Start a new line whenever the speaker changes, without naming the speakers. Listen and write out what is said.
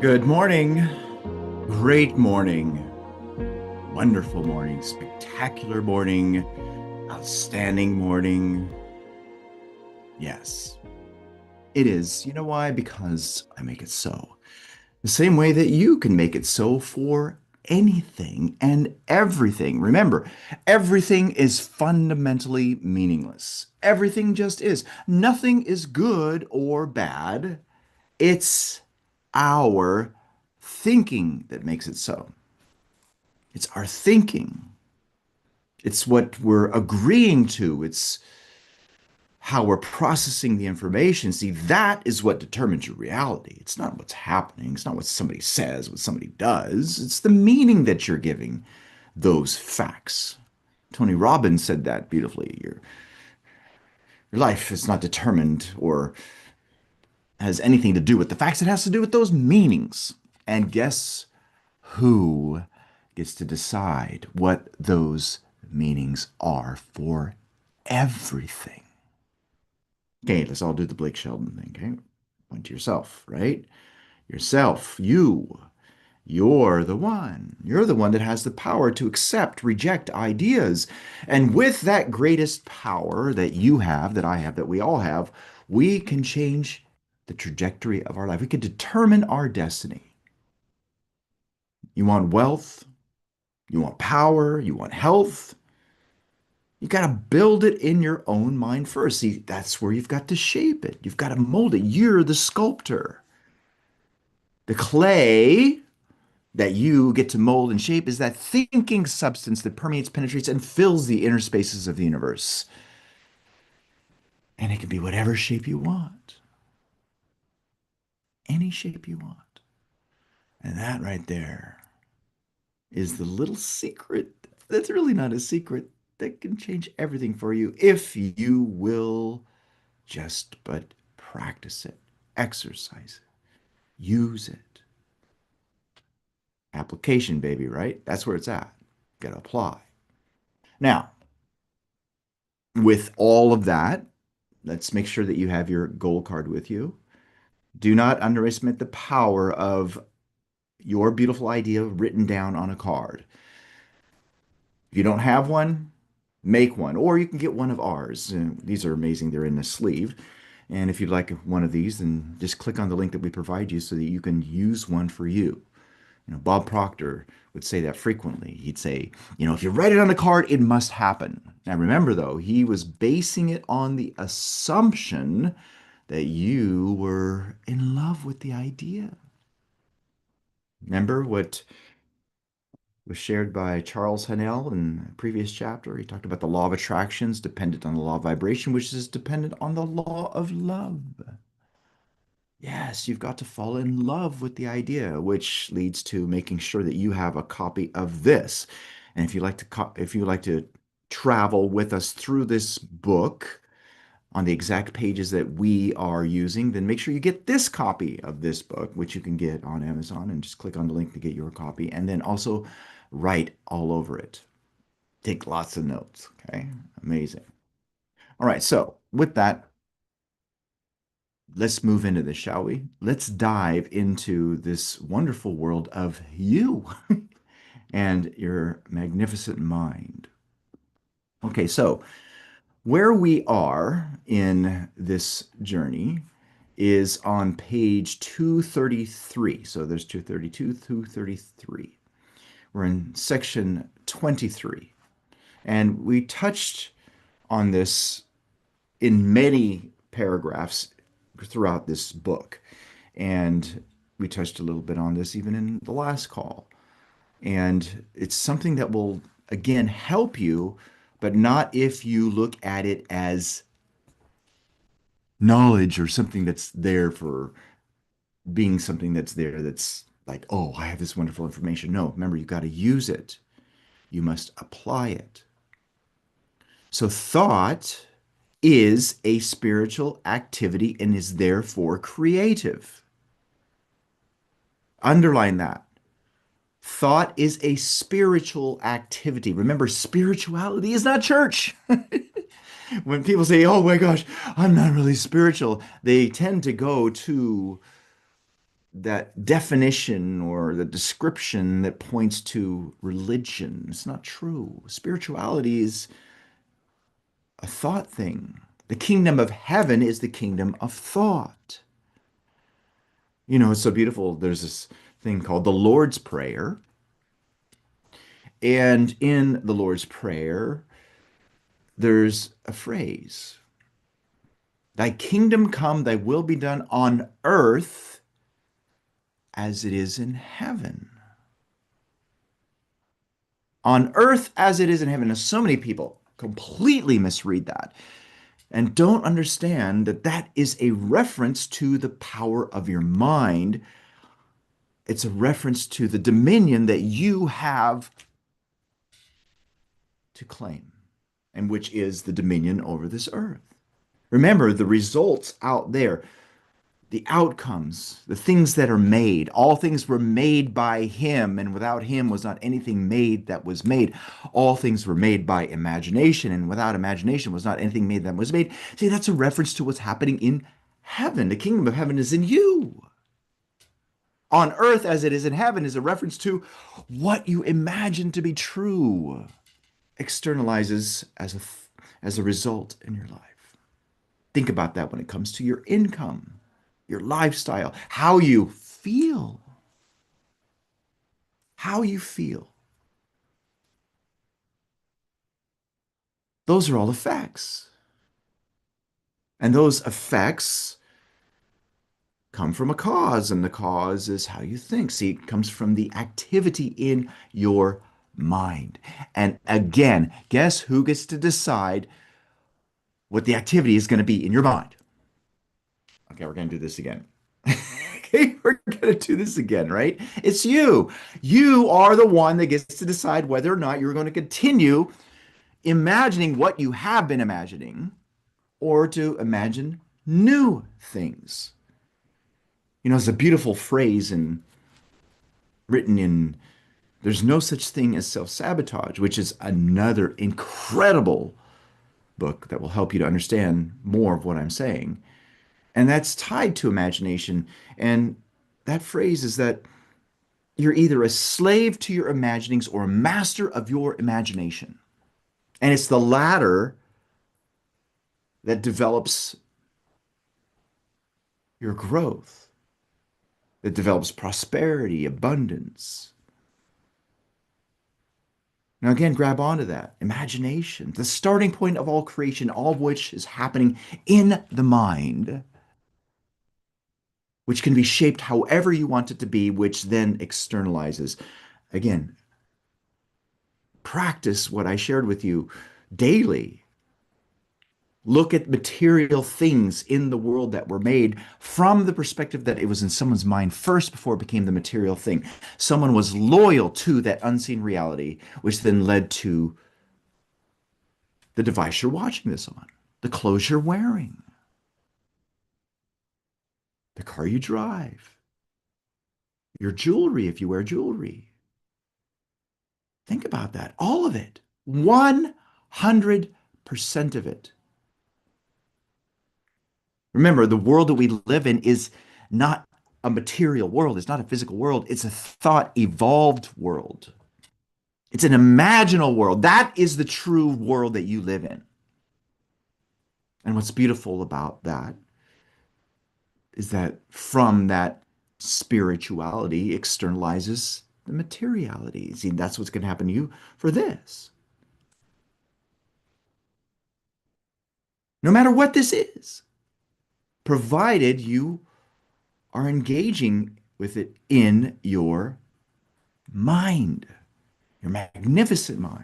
Good morning. Great morning. Wonderful morning. Spectacular morning. Outstanding morning. Yes, it is. You know why? Because I make it so. The same way that you can make it so for anything and everything. Remember, everything is fundamentally meaningless. Everything just is. Nothing is good or bad. It's our thinking that makes it so. It's our thinking. It's what we're agreeing to. It's how we're processing the information. See, that is what determines your reality. It's not what's happening. It's not what somebody says, what somebody does. It's the meaning that you're giving those facts. Tony Robbins said that beautifully. Your life is not determined or has anything to do with the facts. It has to do with those meanings. And guess who gets to decide what those meanings are for everything? Okay, let's all do the Blake Shelton thing, okay? Point to yourself, right? Yourself, you. You're the one. You're the one that has the power to accept, reject ideas. And with that greatest power that you have, that I have, that we all have, we can change the trajectory of our life. We can determine our destiny. You want wealth, you want power, you want health. You got to build it in your own mind first. See, that's where you've got to shape it. You've got to mold it. You're the sculptor. The clay that you get to mold and shape is that thinking substance that permeates, penetrates, and fills the inner spaces of the universe. And it can be whatever shape you want, any shape you want. And that right there is the little secret that's really not a secret that can change everything for you if you will just but practice it, exercise it, use it. Application, baby, right? That's where it's at. Got to apply. Now, with all of that, let's make sure that you have your goal card with you. Do not underestimate the power of your beautiful idea written down on a card. If you don't have one, make one, or you can get one of ours. These are amazing. They're in the sleeve. And if you'd like one of these, then just click on the link that we provide you so that you can use one for you. Bob Proctor would say that frequently. He'd say, if you write it on a card, it must happen. Now remember though, he was basing it on the assumption that you were in love with the idea. Remember what was shared by Charles Haanel in a previous chapter? He talked about the law of attractions dependent on the law of vibration, which is dependent on the law of love. Yes, you've got to fall in love with the idea, which leads to making sure that you have a copy of this. And if you like to travel with us through this book on the exact pages that we are using, then make sure you get this copy of this book, which you can get on Amazon, and just click on the link to get your copy. And then also write all over it. Take lots of notes. Okay. Amazing. All right. So with that, let's move into this, shall we? Let's dive into this wonderful world of you and your magnificent mind. Okay, so where we are in this journey is on page 233. So there's 232, 233. We're in section 23. And we touched on this in many paragraphs throughout this book. And we touched a little bit on this even in the last call. And it's something that will, again, help you, but not if you look at it as knowledge or something that's there for being something that's there that's like, oh, I have this wonderful information. No, remember, you got to use it. You must apply it. So thought is a spiritual activity and is therefore creative. Underline that. Thought is a spiritual activity. Remember, spirituality is not church. When people say, oh my gosh, I'm not really spiritual, they tend to go to that definition or the description that points to religion. It's not true. Spirituality is a thought thing. The kingdom of heaven is the kingdom of thought. You know, it's so beautiful. There's this thing called the Lord's Prayer. And in the Lord's Prayer, there's a phrase, Thy kingdom come, thy will be done on earth as it is in heaven. On earth as it is in heaven. Now, so many people completely misread that and don't understand that that is a reference to the power of your mind. It's a reference to the dominion that you have to claim, and which is the dominion over this earth. Remember, the results out there, the outcomes, the things that are made, all things were made by him, and without him was not anything made that was made. All things were made by imagination, and without imagination was not anything made that was made. See, that's a reference to what's happening in heaven. The kingdom of heaven is in you. On earth as it is in heaven is a reference to what you imagine to be true externalizes as a result in your life. Think about that when it comes to your income, your lifestyle, how you feel. How you feel. Those are all effects. And those effects come from a cause, and the cause is how you think. See, it comes from the activity in your mind. And again, guess who gets to decide what the activity is going to be in your mind? Okay, we're going to do this again. Okay, we're going to do this again, right? It's you. You are the one that gets to decide whether or not you're going to continue imagining what you have been imagining or to imagine new things. You know, it's a beautiful phrase written in There's No Such Thing as Self-Sabotage, which is another incredible book that will help you to understand more of what I'm saying. And that's tied to imagination. And that phrase is that you're either a slave to your imaginings or a master of your imagination. And it's the latter that develops your growth, that develops prosperity, abundance. Now, again, grab onto that. Imagination, the starting point of all creation, all of which is happening in the mind, which can be shaped however you want it to be, which then externalizes. Again, practice what I shared with you daily. Look at material things in the world that were made from the perspective that it was in someone's mind first before it became the material thing. Someone was loyal to that unseen reality, which then led to the device you're watching this on, the clothes you're wearing, the car you drive, your jewelry if you wear jewelry. Think about that. All of it. 100% of it. Remember, the world that we live in is not a material world. It's not a physical world. It's a thought evolved world. It's an imaginal world. That is the true world that you live in. And what's beautiful about that is that from that spirituality externalizes the materiality. See, that's what's going to happen to you for this. No matter what this is, provided you are engaging with it in your mind, your magnificent mind.